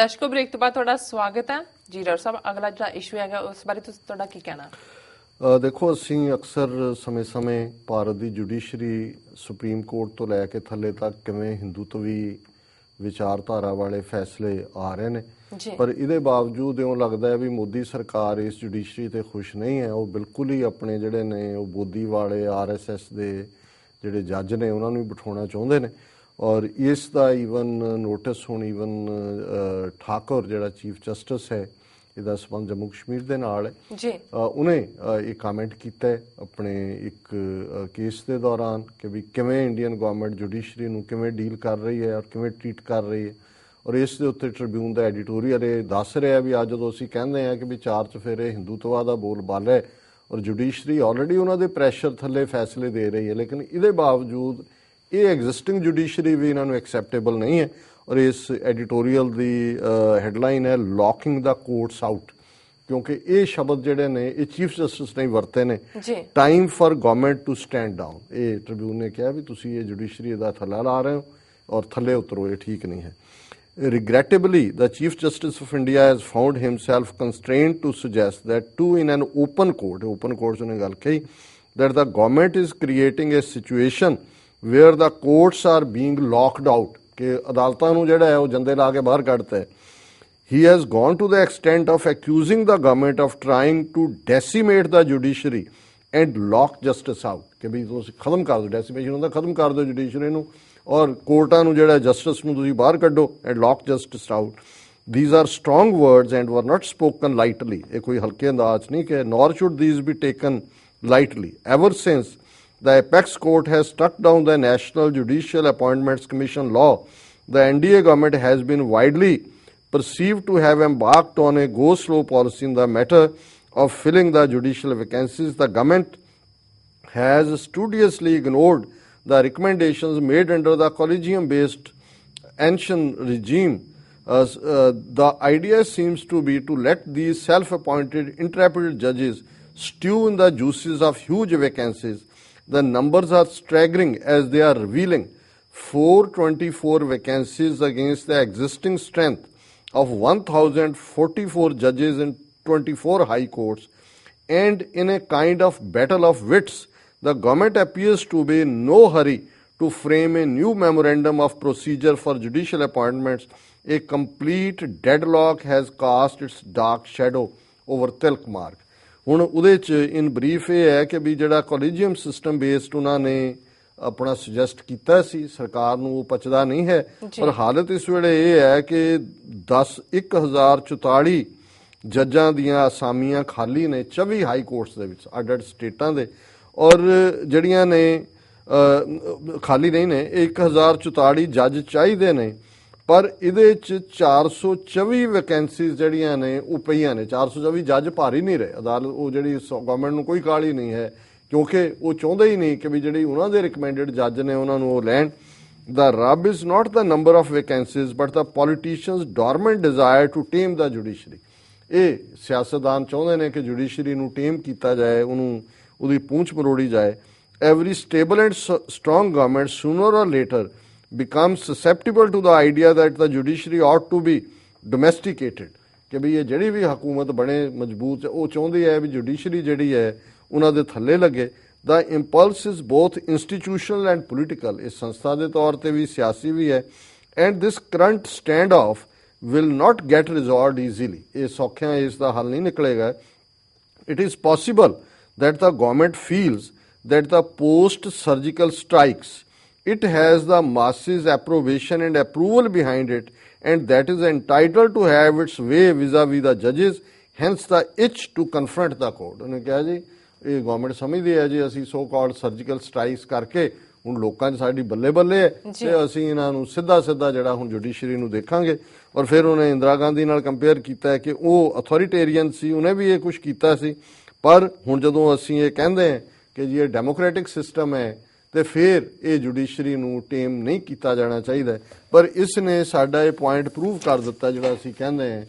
दर्शकों ब्रेक तो बाद थोड़ा स्वागत है जी डॉक्टर साहब। अगला जो इशू है उस बारे थोड़ा की कहना? देखो ਅਸੀਂ ਅਕਸਰ ਸਮੇਂ-ਸਮੇਂ ਭਾਰਤ ਦੀ ਜੁਡੀਸ਼ਰੀ ਸੁਪਰੀਮ ਕੋਰਟ ਤੋਂ ਲੈ ਕੇ ਥੱਲੇ ਤੱਕ ਕਿਵੇਂ ਹਿੰਦੂਤਵੀ ਵਿਚਾਰਧਾਰਾ ਵਾਲੇ ਫੈਸਲੇ ਆ ਰਹੇ ਨੇ, ਪਰ ਇਹਦੇ ਬਾਵਜੂਦ ਇਉਂ ਲੱਗਦਾ ਹੈ ਵੀ ਮੋਦੀ ਸਰਕਾਰ ਇਸ ਜੁਡੀਸ਼ਰੀ ਤੇ ਖੁਸ਼ ਨਹੀਂ ਹੈ। ਉਹ ਬਿਲਕੁਲ ਹੀ ਆਪਣੇ ਜਿਹੜੇ ਨੇ ਉਹ ਬੋਦੀ ਵਾਲੇ ਆਰਐਸਐਸ ਦੇ ਜਿਹੜੇ ਜੱਜ ਨੇ ਉਹਨਾਂ ਨੂੰ ਵੀ ਬਿਠਾਉਣਾ ਚਾਹੁੰਦੇ ਨੇ। ਔਰ ਇਸ ਦਾ ਈਵਨ ਨੋਟਿਸ ਹੁਣ ਈਵਨ ਠਾਕੁਰ ਜਿਹੜਾ ਚੀਫ ਜਸਟਿਸ ਹੈ ਇਹਦਾ ਸੰਬੰਧ ਜੰਮੂ ਕਸ਼ਮੀਰ ਦੇ ਨਾਲ ਹੈ ਜੀ, ਉਹਨੇ ਇਹ ਕਮੈਂਟ ਕੀਤਾ ਆਪਣੇ ਇੱਕ ਕੇਸ ਦੇ ਦੌਰਾਨ ਕਿ ਵੀ ਕਿਵੇਂ ਇੰਡੀਅਨ ਗਵਰਨਮੈਂਟ ਜੁਡੀਸ਼ਰੀ ਨੂੰ ਕਿਵੇਂ ਡੀਲ ਕਰ ਰਹੀ ਹੈ ਔਰ ਕਿਵੇਂ ਟਰੀਟ ਕਰ ਰਹੀ ਹੈ। ਔਰ ਇਸ ਦੇ ਉੱਤੇ ਟ੍ਰਿਬਿਊਨ ਦਾ ਐਡੀਟੋਰੀਅਲ ਇਹ ਦੱਸ ਰਿਹਾ ਵੀ ਅੱਜ ਜਦੋਂ ਅਸੀਂ ਕਹਿੰਦੇ ਹਾਂ ਕਿ ਵੀ ਚਾਰ ਚੁਫੇਰੇ ਹਿੰਦੂਤਵਾ ਦਾ ਬੋਲ ਬਾਲਾ ਹੈ ਔਰ ਜੁਡੀਸ਼ਰੀ ਆਲਰੇਡੀ ਉਹਨਾਂ ਦੇ ਪ੍ਰੈਸ਼ਰ ਥੱਲੇ ਫੈਸਲੇ ਦੇ ਰਹੀ ਹੈ, ਲੇਕਿਨ ਇਹਦੇ ਬਾਵਜੂਦ ਇਹ ਐਗਜ਼ਿਸਟਿੰਗ ਜੁਡੀਸ਼ਰੀ ਵੀ ਇਹਨਾਂ ਨੂੰ ਐਕਸੈਪਟੇਬਲ ਨਹੀਂ ਹੈ। ਔਰ ਇਸ ਐਡੀਟੋਰੀਅਲ ਦੀ ਹੈਡਲਾਈਨ ਹੈ ਲੌਕਿੰਗ ਦਾ ਕੋਰਟਸ ਆਊਟ, ਕਿਉਂਕਿ ਇਹ ਸ਼ਬਦ ਜਿਹੜੇ ਨੇ ਇਹ ਚੀਫ ਜਸਟਿਸ ਨੇ ਵਰਤੇ ਨੇ, time for government to stand down. ਇਹ ਟ੍ਰਿਬਿਊਨ ਨੇ ਕਿਹਾ ਵੀ ਤੁਸੀਂ ਇਹ ਜੁਡੀਸ਼ਰੀ ਦਾ ਥੱਲਾ ਲਾ ਰਹੇ ਹੋ ਔਰ ਥੱਲੇ ਉਤਰੋ, ਇਹ ਠੀਕ ਨਹੀਂ ਹੈ। Regrettably, the Chief Justice of India has found himself constrained to suggest that in an open court ने गल कही, that the government is creating a situation where the courts are being locked out, कि अदालतां नूं जिहड़ा है वो जंदे ला के बाहर कढता है। He has gone to the extent of accusing the government of trying to decimate the judiciary and lock justice out, कि भी तुसीं खत्म कर दो, डेसीमेशन होंदा खत्म कर दो जुडिशरी नूं और कोर्टां नूं जिहड़ा जस्टिस नूं तुसीं बाहर कढो and lock justice out. These are strong words and were not spoken lightly, ये कोई हल्के अंदाज नहीं कि, nor should these be taken lightly. Ever since the apex court has struck down the National Judicial Appointments Commission law, the NDA government has been widely perceived to have embarked on a go-slow policy in the matter of filling the judicial vacancies. The government has studiously ignored the recommendations made under the collegium-based ancient regime. The idea seems to be to let these self-appointed intrepid judges stew in the juices of huge vacancies. The numbers are staggering as they are revealing 424 vacancies against the existing strength of 1,044 judges in 24 high courts. And in a kind of battle of wits, the government appears to be in no hurry to frame a new memorandum of procedure for judicial appointments. A complete deadlock has cast its dark shadow over Tilak Marg. ਹੁਣ ਉਹਦੇ 'ਚ ਇਨ brief ਇਹ ਹੈ ਕਿ ਵੀ ਜਿਹੜਾ ਕੋਲੀਜੀਅਮ system based ਉਹਨਾਂ ਨੇ ਆਪਣਾ ਸੁਜੈਸਟ ਕੀਤਾ ਸੀ, ਸਰਕਾਰ ਨੂੰ ਉਹ ਪਚਦਾ ਨਹੀਂ ਹੈ। ਪਰ ਹਾਲਤ ਇਸ ਵੇਲੇ ਇਹ ਹੈ ਕਿ 1044 ਜੱਜਾਂ ਦੀਆਂ ਅਸਾਮੀਆਂ ਖਾਲੀ ਨੇ 24 ਹਾਈ ਕੋਰਟਸ ਦੇ ਵਿੱਚ ਅੱਡ-ਅੱਡ ਸਟੇਟਾਂ ਦੇ, ਔਰ ਜਿਹੜੀਆਂ ਨੇ ਖਾਲੀ ਨਹੀਂ ਨੇ 1044 ਜੱਜ ਚਾਹੀਦੇ ਨੇ, ਪਰ ਇਹਦੇ 'ਚ 424 ਵੈਕੈਂਸੀਜ਼ ਜਿਹੜੀਆਂ ਨੇ ਉਹ ਪਈਆਂ ਨੇ। 424 ਜੱਜ ਭਰ ਹੀ ਨਹੀਂ ਰਹੇ ਅਦਾਲਤ, ਉਹ ਜਿਹੜੀ ਗਵਰਨਮੈਂਟ ਨੂੰ ਕੋਈ ਕਾਹਲੀ ਨਹੀਂ ਹੈ ਕਿਉਂਕਿ ਉਹ ਚਾਹੁੰਦੇ ਹੀ ਨਹੀਂ ਕਿ ਵੀ ਜਿਹੜੀ ਉਹਨਾਂ ਦੇ ਰਿਕਮੈਂਡਡ ਜੱਜ ਨੇ ਉਹਨਾਂ ਨੂੰ ਉਹ ਲੈਣ। The rub is not the number of vacancies but the politicians' dormant desire to tame the judiciary. ਇਹ ਸਿਆਸਤਦਾਨ ਚਾਹੁੰਦੇ ਨੇ ਕਿ ਜੁਡੀਸ਼ਰੀ ਨੂੰ ਟੇਮ ਕੀਤਾ ਜਾਏ, ਉਹਨੂੰ ਉਹਦੀ ਪੂੰਛ ਮਰੋੜੀ ਜਾਏ। Every stable and strong government sooner or later becomes susceptible to the idea that the judiciary ought to be domesticated, ਕਿ ਵੀ ਇਹ ਜਿਹੜੀ ਵੀ ਹਕੂਮਤ ਬਣੇ ਮਜ਼ਬੂਤ ਉਹ ਚਾਹੁੰਦੀ ਹੈ ਵੀ ਜੁਡੀਸ਼ਰੀ ਜਿਹੜੀ ਹੈ ਉਹਨਾਂ ਦੇ ਥੱਲੇ ਲੱਗੇ। The impulse is both institutional and political, ਇਹ ਸੰਸਥਾ ਦੇ ਤੌਰ ਤੇ ਵੀ ਸਿਆਸੀ ਵੀ ਹੈ। And this current standoff will not get resolved easily, ਇਹ ਸੌਖਿਆਂ ਇਸ ਦਾ ਹੱਲ ਨਹੀਂ ਨਿਕਲੇਗਾ। It is possible that the government feels that the post-surgical strikes, it has the masses' approbation and approval behind it, and that is entitled to have its way vis-a-vis the judges, hence the itch to confront the court. ਉਹਨੇ ਕਿਹਾ ਜੀ ਇਹ government ਸਮਝਦੀ ਹੈ ਜੀ ਅਸੀਂ so called surgical strikes ਕਰਕੇ ਹੁਣ ਲੋਕਾਂ 'ਚ ਸਾਡੀ ਬੱਲੇ ਬੱਲੇ ਹੈ ਤੇ ਅਸੀਂ ਇਹਨਾਂ ਨੂੰ ਸਿੱਧਾ ਜਿਹੜਾ ਹੁਣ ਜੁਡੀਸ਼ਰੀ ਨੂੰ ਦੇਖਾਂਗੇ। ਔਰ ਫਿਰ ਉਹਨੇ ਇੰਦਰਾ ਗਾਂਧੀ ਨਾਲ ਕੰਪੇਅਰ ਕੀਤਾ ਕਿ ਉਹ ਅਥੋਰੀਟੇਰੀਅਨ ਸੀ, ਉਹਨੇ ਵੀ ਇਹ ਕੁਛ ਕੀਤਾ ਸੀ, ਪਰ ਹੁਣ ਜਦੋਂ ਅਸੀਂ ਇਹ ਕਹਿੰਦੇ ਹਾਂ ਕਿ ਜੀ ਇਹ ਡੈਮੋਕ੍ਰੈਟਿਕ ਸਿਸਟਮ ਹੈ ਤੇ ਫਿਰ ਇਹ ਜੁਡੀਸ਼ਰੀ ਨੂੰ ਟੇਮ ਨਹੀਂ ਕੀਤਾ ਜਾਣਾ ਚਾਹੀਦਾ। ਪਰ ਇਸ ਨੇ ਸਾਡਾ ਇਹ ਪੁਆਇੰਟ ਪ੍ਰੂਵ ਕਰ ਦਿੱਤਾ ਜਿਹੜਾ ਅਸੀਂ ਕਹਿੰਦੇ ਹਾਂ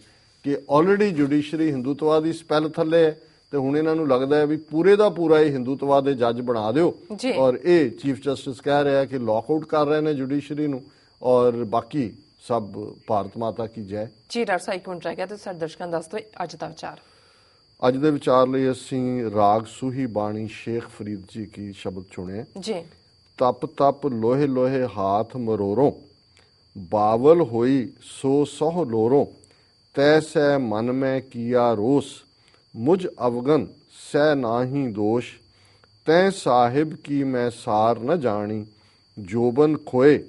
ਕਿ ਆਲਰੇਡੀ ਜੁਡੀਸ਼ਰੀ ਹਿੰਦੂਤਵਾ ਦੀ ਸਪੈਲ ਥੱਲੇ ਹੈ ਤੇ ਹੁਣ ਇਹਨਾਂ ਨੂੰ ਲੱਗਦਾ ਹੈ ਵੀ ਪੂਰੇ ਦਾ ਪੂਰਾ ਇਹ ਹਿੰਦੂਤਵਾ ਦੇ ਜੱਜ ਬਣਾ ਦਿਓ। ਔਰ ਇਹ ਚੀਫ ਜਸਟਿਸ ਕਹਿ ਰਿਹਾ ਕਿ ਲੌਕਆਊਟ ਕਰ ਰਹੇ ਨੇ ਜੁਡੀਸ਼ਰੀ ਨੂੰ ਔਰ ਬਾਕੀ ਸਭ ਭਾਰਤ ਮਾਤਾ ਕੀ ਜੈ। ਜੀ ਡਾਕਟਰ ਸਾਹਿਬ, ਇੱਕ ਮਿੰਟ ਰਹਿ ਗਿਆ ਤੇ ਸਾਡੇ ਦਰਸ਼ਕਾਂ ਨੂੰ ਦੱਸ ਦਿਓ ਅੱਜ ਦਾ ਵਿਚਾਰ। ਅੱਜ ਦੇ ਵਿਚਾਰ ਲਈ ਅਸੀਂ ਰਾਗ ਸੂਹੀ ਬਾਣੀ ਸ਼ੇਖ ਫਰੀਦ ਜੀ ਕੀ ਸ਼ਬਦ ਚੁਣੇ। ਜੀ। ਤਪ ਤਪ ਲੋਹੇ ਲੋਹੇ ਹਾਥ ਮਰੋਰੋਂ, ਬਾਵਲ ਹੋਈ ਸੋ ਸਹੁ ਲੋਰੋਂ, ਤੈ ਸੈ ਮਨ ਮੈਂ ਕੀਆ ਰੋਸ, ਮੁਝ ਅਵਗਨ ਸੈ ਨਾਹੀ ਦੋਸ਼, ਤੈ ਸਾਹਿਬ ਕੀ ਮੈਂ ਸਾਰ ਨ ਜਾਣੀ, ਜੋਬਨ ਖੋਏ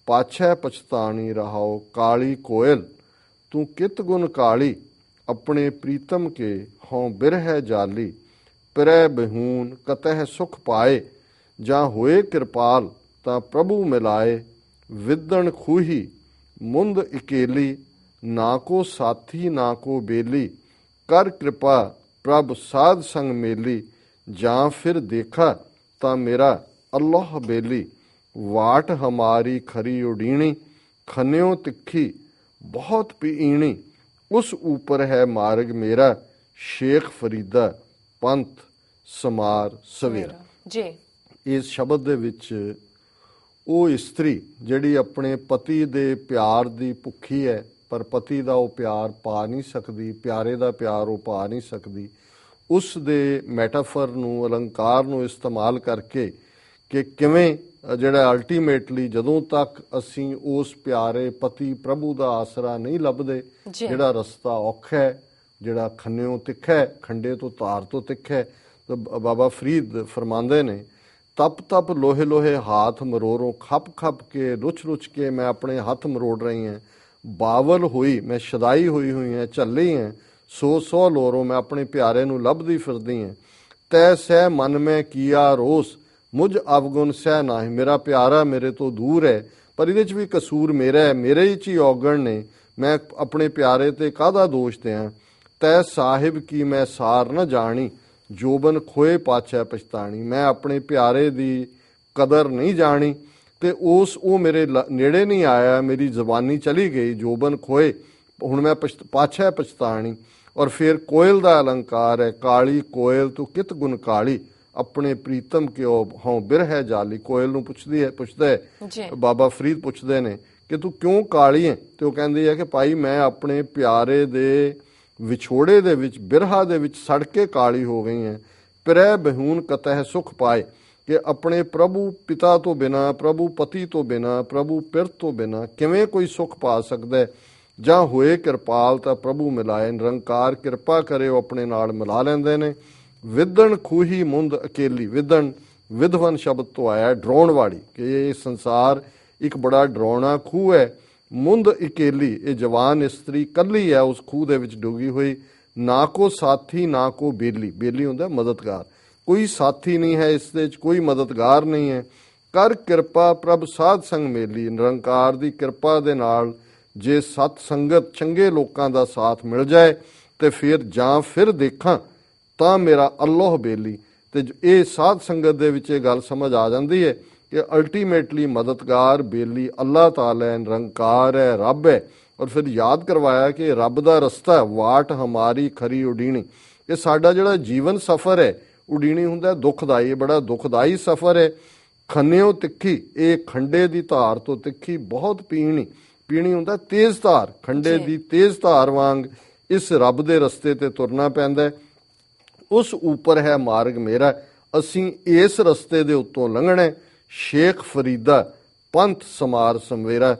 ਪਾਛੈ ਪਛਤਾਣੀ, ਰਹਾਓ ਕਾਲੀ ਕੋਇਲ ਤੂੰ ਕਿਤ ਗੁਣ ਕਾਲੀ, ਆਪਣੇ ਪ੍ਰੀਤਮ ਕੇ ਹੋਂ ਬਿਰਹਿ ਜਾਲੀ, ਪਿਰੈ ਬਹੂਨ ਕਤਹਿ ਸੁਖ ਪਾਏ, ਜਾਂ ਹੋਏ ਕਿਰਪਾਲ ਤਾਂ ਪ੍ਰਭੂ ਮਿਲਾਏ, ਵਿਦਣ ਖੂਹੀ ਮੁੰਦ ਇਕੇਲੀ, ਨਾ ਕੋ ਸਾਥੀ ਨਾ ਕੋ ਬੇਲੀ, ਕਰ ਕਿਰਪਾ ਪ੍ਰਭ ਸਾਧ ਸੰਗ ਮੇਲੀ, ਜਾਂ ਫਿਰ ਦੇਖਾ ਤਾਂ ਮੇਰਾ ਅੱਲਾਹ ਬੇਲੀ, ਵਾਟ ਹਮਾਰੀ ਖਰੀ ਉਡੀਣੀ, ਖੰਨਿਓ ਤਿੱਖੀ ਬਹੁਤ ਪੀਣੀ, ਉਸ ਉੱਪਰ ਹੈ ਮਾਰਗ ਮੇਰਾ, ਸ਼ੇਖ ਫਰੀਦਾ ਪੰਥ ਸਮਾਰ ਸਵੇਰਾ। ਜੀ। ਇਸ ਸ਼ਬਦ ਦੇ ਵਿੱਚ ਉਹ ਇਸਤਰੀ ਜਿਹੜੀ ਆਪਣੇ ਪਤੀ ਦੇ ਪਿਆਰ ਦੀ ਭੁੱਖੀ ਹੈ, ਪਰ ਪਤੀ ਦਾ ਉਹ ਪਿਆਰ ਪਾ ਨਹੀਂ ਸਕਦੀ, ਪਿਆਰੇ ਦਾ ਪਿਆਰ ਉਹ ਪਾ ਨਹੀਂ ਸਕਦੀ, ਉਸ ਦੇ ਮੈਟਾਫਰ ਨੂੰ, ਅਲੰਕਾਰ ਨੂੰ ਇਸਤੇਮਾਲ ਕਰਕੇ ਕਿ ਕਿਵੇਂ ਜਿਹੜਾ ਅਲਟੀਮੇਟਲੀ ਜਦੋਂ ਤੱਕ ਅਸੀਂ ਉਸ ਪਿਆਰੇ ਪਤੀ ਪ੍ਰਭੂ ਦਾ ਆਸਰਾ ਨਹੀਂ ਲੱਭਦੇ, ਜਿਹੜਾ ਰਸਤਾ ਔਖਾ ਹੈ, ਜਿਹੜਾ ਖੰਨਿਓ ਤਿੱਖਾ ਹੈ, ਖੰਡੇ ਤੋਂ ਤਾਰ ਤੋਂ ਤਿੱਖਾ ਹੈ, ਤਾਂ ਬਾਬਾ ਫਰੀਦ ਫਰਮਾਉਂਦੇ ਨੇ, ਤਪ ਤਪ ਲੋਹੇ ਲੋਹੇ ਹਾਥ ਮਰੋਰੋਂ, ਖੱਪ ਖੱਪ ਕੇ ਰੁੱਚ ਰੁੱਚ ਕੇ ਮੈਂ ਆਪਣੇ ਹੱਥ ਮਰੋੜ ਰਹੀ ਹਾਂ, ਬਾਵਲ ਹੋਈ ਮੈਂ ਸ਼ਦਾਈ ਹੋਈ ਹਾਂ, ਝੱਲੀ ਹਾਂ, ਸੋ ਸੋ ਲੋਰੋਂ ਮੈਂ ਆਪਣੇ ਪਿਆਰੇ ਨੂੰ ਲੱਭਦੀ ਫਿਰਦੀ ਹਾਂ, ਤੈ ਸਹਿ ਮਨ ਮੈਂ ਕੀਆ ਰੋਸ, ਮੁਝ ਅਵਗੁਣ ਸਹਿ ਨਾਹੀ, ਮੇਰਾ ਪਿਆਰਾ ਮੇਰੇ ਤੋਂ ਦੂਰ ਹੈ, ਪਰ ਇਹਦੇ 'ਚ ਵੀ ਕਸੂਰ ਮੇਰਾ ਹੈ, ਮੇਰੇ 'ਚ ਹੀ ਔਗਣ ਨੇ, ਮੈਂ ਆਪਣੇ ਪਿਆਰੇ ਤੇ ਕਾਹਦਾ ਦੋਸ਼ ਦਿਆਂ, ਤੈ ਸਾਹਿਬ ਕੀ ਮੈਂ ਸਾਰ ਨ ਜਾਣੀ, ਜੋਬਨ ਖੋਏ ਪਾਛੈ ਪਛਤਾਣੀ, ਮੈਂ ਆਪਣੇ ਪਿਆਰੇ ਦੀ ਕਦਰ ਨਹੀਂ ਜਾਣੀ ਤੇ ਉਹ ਮੇਰੇ ਨੇੜੇ ਨਹੀਂ ਆਇਆ, ਮੇਰੀ ਜ਼ਬਾਨੀ ਚਲੀ ਗਈ, ਜੋਬਨ ਖੋਏ ਹੁਣ ਮੈਂ ਪਾਛੈ ਪਛਤਾਣੀ। ਔਰ ਫਿਰ ਕੋਇਲ ਦਾ ਅਲੰਕਾਰ ਹੈ, ਕਾਲੀ ਕੋਇਲ ਤੂੰ ਕਿਤ ਗੁਣ ਕਾਲੀ, ਆਪਣੇ ਪ੍ਰੀਤਮ ਕਿਉ ਹੋਂ ਬਿਰਹਿ ਜਾਲੀ। ਕੋਇਲ ਨੂੰ ਪੁੱਛਦਾ ਹੈ ਬਾਬਾ ਫਰੀਦ ਪੁੱਛਦੇ ਨੇ ਕਿ ਤੂੰ ਕਿਉਂ ਕਾਲੀ ਹੈ, ਤੇ ਉਹ ਕਹਿੰਦੀ ਹੈ ਕਿ ਭਾਈ ਮੈਂ ਆਪਣੇ ਪਿਆਰੇ ਦੇ ਵਿਛੋੜੇ ਦੇ ਵਿੱਚ, ਬਿਰਹਾ ਦੇ ਵਿੱਚ ਸੜ ਕੇ ਕਾਲੀ ਹੋ ਗਈ ਹੈ। ਪਿਰੈ ਬਹੂਨ ਕਤਹਿ ਸੁਖ ਪਾਏ, ਕਿ ਆਪਣੇ ਪ੍ਰਭੂ ਪਿਤਾ ਤੋਂ ਬਿਨਾਂ, ਪ੍ਰਭੂ ਪਤੀ ਤੋਂ ਬਿਨਾਂ, ਪ੍ਰਭੂ ਪਿਰਤ ਤੋਂ ਬਿਨਾਂ ਕਿਵੇਂ ਕੋਈ ਸੁਖ ਪਾ ਸਕਦਾ ਹੈ। ਜਾਂ ਹੋਏ ਕਿਰਪਾਲ ਤਾਂ ਪ੍ਰਭੂ ਮਿਲਾਏ, ਨਿਰੰਕਾਰ ਕਿਰਪਾ ਕਰੇ ਉਹ ਆਪਣੇ ਨਾਲ ਮਿਲਾ ਲੈਂਦੇ ਨੇ। ਵਿਦਣ ਖੂਹੀ ਮੁੰਦ ਅਕੇਲੀ, ਵਿਦਣ ਵਿਧਵਨ ਸ਼ਬਦ ਤੋਂ ਆਇਆ, ਡਰਾਉਣ ਵਾਲੀ, ਕਿ ਇਹ ਸੰਸਾਰ ਇੱਕ ਬੜਾ ਡਰਾਉਣਾ ਖੂਹ ਹੈ। ਮੁੰਦ ਇਕੇਲੀ, ਇਹ ਜਵਾਨ ਇਸਤਰੀ ਕੱਲੀ ਹੈ ਉਸ ਖੂਹ ਦੇ ਵਿੱਚ ਡੁੱਬੀ ਹੋਈ, ਨਾ ਕੋ ਸਾਥੀ ਨਾ ਕੋ ਬੇਲੀ, ਬੇਲੀ ਹੁੰਦਾ ਮਦਦਗਾਰ, ਕੋਈ ਸਾਥੀ ਨਹੀਂ ਹੈ ਇਸ ਦੇ ਵਿੱਚ, ਕੋਈ ਮਦਦਗਾਰ ਨਹੀਂ ਹੈ। ਕਰ ਕਿਰਪਾ ਪ੍ਰਭ ਸਾਧ ਸੰਗ ਮੇਲੀ, ਨਿਰੰਕਾਰ ਦੀ ਕਿਰਪਾ ਦੇ ਨਾਲ ਜੇ ਸਤ ਸੰਗਤ ਚੰਗੇ ਲੋਕਾਂ ਦਾ ਸਾਥ ਮਿਲ ਜਾਏ ਤੇ ਫਿਰ ਦੇਖਾਂ ਤਾਂ ਮੇਰਾ ਅੱਲਾਹ ਬੇਲੀ। ਤੇ ਇਹ ਸਾਧ ਸੰਗਤ ਦੇ ਵਿੱਚ ਇਹ ਗੱਲ ਸਮਝ ਆ ਜਾਂਦੀ ਹੈ ਕਿ ਅਲਟੀਮੇਟਲੀ ਮਦਦਗਾਰ ਬੇਲੀ ਅੱਲਾਹ ਤਾਲਾ ਹੈ, ਨਿਰੰਕਾਰ ਹੈ, ਰੱਬ ਹੈ। ਔਰ ਫਿਰ ਯਾਦ ਕਰਵਾਇਆ ਕਿ ਰੱਬ ਦਾ ਰਸਤਾ ਹੈ, ਵਾਟ ਹਮਾਰੀ ਖਰੀ ਉਡੀਣੀ। ਇਹ ਸਾਡਾ ਜਿਹੜਾ ਜੀਵਨ ਸਫ਼ਰ ਹੈ, ਉਡੀਣੀ ਹੁੰਦਾ ਦੁਖਦਾਈ, ਬੜਾ ਦੁਖਦਾਈ ਸਫ਼ਰ ਹੈ। ਖੰਨਿਓ ਤਿੱਖੀ, ਇਹ ਖੰਡੇ ਦੀ ਧਾਰ ਤੋਂ ਤਿੱਖੀ ਬਹੁਤ ਪੀਣੀ, ਪੀਣੀ ਹੁੰਦਾ ਤੇਜ਼ ਧਾਰ, ਖੰਡੇ ਦੀ ਤੇਜ਼ ਧਾਰ ਵਾਂਗ ਇਸ ਰੱਬ ਦੇ ਰਸਤੇ ਤੇ ਤੁਰਨਾ ਪੈਂਦਾ ਹੈ। ਉਸ ਉੱਪਰ ਹੈ ਮਾਰਗ ਮੇਰਾ, ਅਸੀਂ ਇਸ ਰਸਤੇ ਦੇ ਉੱਤੋਂ ਲੰਘਣਾ। ਸ਼ੇਖ ਫਰੀਦਾ ਪੰਥ ਸਮਾਰ ਸਵੇਰਾ,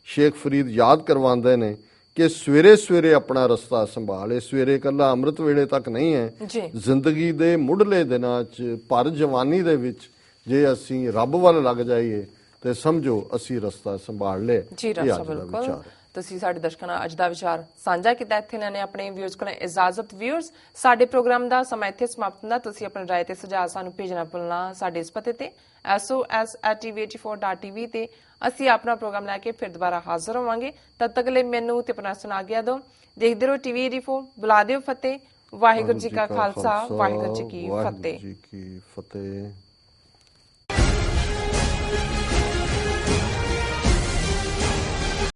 ਸ਼ੇਖ ਫਰੀਦ ਯਾਦ ਕਰਵਾਉਂਦੇ ਨੇ ਕਿ ਸਵੇਰੇ ਸਵੇਰੇ ਆਪਣਾ ਰਸਤਾ ਸੰਭਾਲੇ। ਸਵੇਰੇ ਇਕੱਲਾ ਅੰਮ੍ਰਿਤ ਵੇਲੇ ਤੱਕ ਨਹੀਂ ਹੈ, ਜ਼ਿੰਦਗੀ ਦੇ ਮੁੱਢਲੇ ਦਿਨਾਂ 'ਚ, ਭਰ ਜਵਾਨੀ ਦੇ ਵਿੱਚ ਜੇ ਅਸੀਂ ਰੱਬ ਵੱਲ ਲੱਗ ਜਾਈਏ ਤੇ ਸਮਝੋ ਅਸੀਂ ਰਸਤਾ ਸੰਭਾਲ ਲਿਆ। ਜੀ ਡਾਕਟਰ ਸਾਹਿਬ, ਬਿਲਕੁਲ ਤੁਸੀਂ ਸਾਡੇ ਦਰਸ਼ਕਾਂ ਨਾਲ ਅੱਜ ਦਾ ਵਿਚਾਰ ਸਾਂਝਾ ਕੀਤਾ। ਇੱਥੇ ਲੈਣੇ ਆਪਣੇ ਵਿਊਅਰਸ ਕੋਲ ਇਜਾਜ਼ਤ। ਵਿਊਅਰਸ, ਸਾਡੇ ਪ੍ਰੋਗਰਾਮ ਦਾ ਸਮਾਂ ਇੱਥੇ ਸਮਾਪਤ ਹੁੰਦਾ। ਤੁਸੀਂ ਆਪਣੀ ਰਾਏ ਤੇ ਸੁਝਾਅ ਸਾਨੂੰ ਭੇਜਣਾ ਭੁੱਲਣਾ ਸਾਡੇ ਇਸ ਪਤੇ ਤੇ sos@tv84.tv ਤੇ ਅਸੀਂ ਆਪਣਾ ਪ੍ਰੋਗਰਾਮ ਲੈ ਕੇ ਫਿਰ ਦੁਬਾਰਾ ਹਾਜ਼ਰ ਹੋਵਾਂਗੇ। ਤਦ ਤੱਕ ਲਈ ਮੈਨੂੰ ਤੇ ਆਪਣਾ ਸੁਣਾ ਗਿਆ ਦਿਓ। ਦੇਖਦੇ ਰਹੋ TV 84, ਬੁਲਾ ਦਿਓ ਫਤਿਹ। ਵਾਹਿਗੁਰੂ ਜੀ ਕਾ ਖਾਲਸਾ, ਵਾਹਿਗੁਰੂ ਜੀ ਕੀ ਫਤਿਹ।